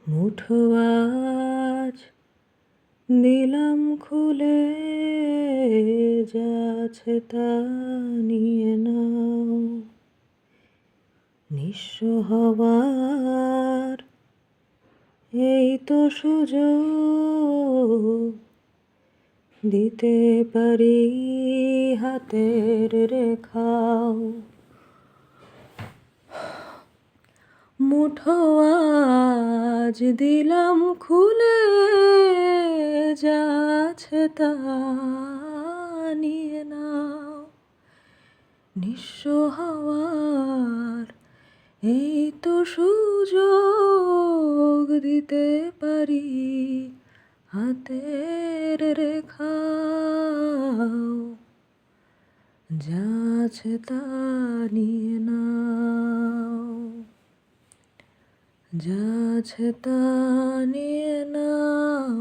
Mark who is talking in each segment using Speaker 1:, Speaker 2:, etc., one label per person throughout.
Speaker 1: মুঠো আজ দিলাম খুলে, যা আছে তা নিয়ে নাও। নিঃস্ব হওয়ার এই তো সুযোগ, দিতে পারি হাতের রেখাও। মুঠো আজ দিলাম খুলে, যা আছে তা নিয়ে নাও। নিঃস্ব হওয়ার এই তো সুযোগ, দিতে পারি হাতের রেখাও। যা আছে তা নিয়ে নাও, যা আছে তা নিয়ে নাও,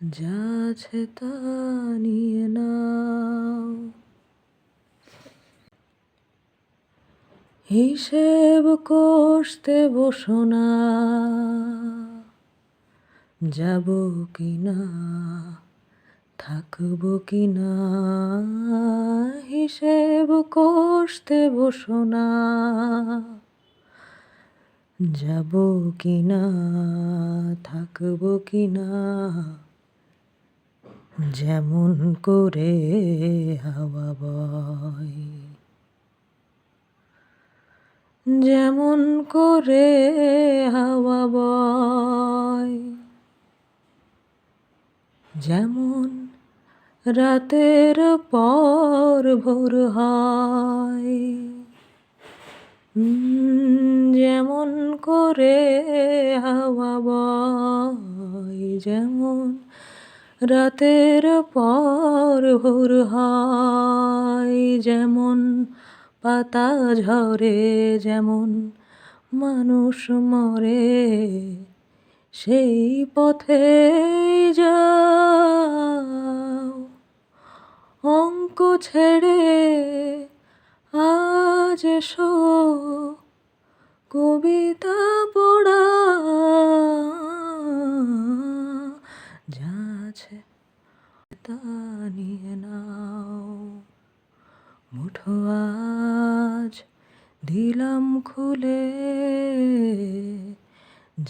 Speaker 1: যা আছে তা নিয়ে নাও। হিসেব কষতে বসো না, যাব কিনা থাকবো কিনা। হিসেব কষতে বসো না, যাব কিনা থাকবো কিনা। যেমন করে হাওয়া বয়, যেমন করে হাওয়া বয়। যেমন রাতের পর ভোর হয়, যেমন করে হাওয়া বয়। যেমন রাতের পর ভোর হয়, যেমন পাতা ঝরে, যেমন মানুষ মরে। সেই পথে যাও, অঙ্ক ছেড়ে আজ এসো কবিতা পড়া। যা আছে তা নিয়ে নাও। মুঠো আজ দিলাম খুলে,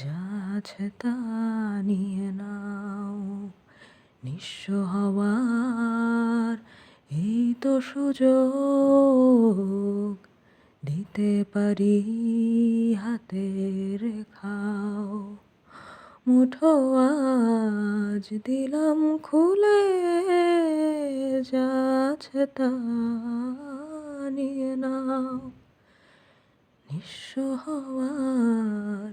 Speaker 1: যা আছে তা নিয়ে নাও। নিঃস্ব হওয়ার এই তো সুযোগ, দিতে পারি হাতের রেখাও। মুঠো আজ দিলাম খুলে, যা আছে তা নিয়ে নাও। নিঃস্ব হওয়ার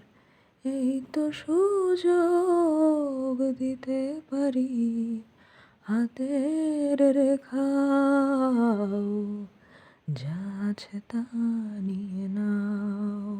Speaker 1: এই তো সুযোগ, দিতে পারি হাতের রেখাও। যা আছে তা নিয়ে নাও।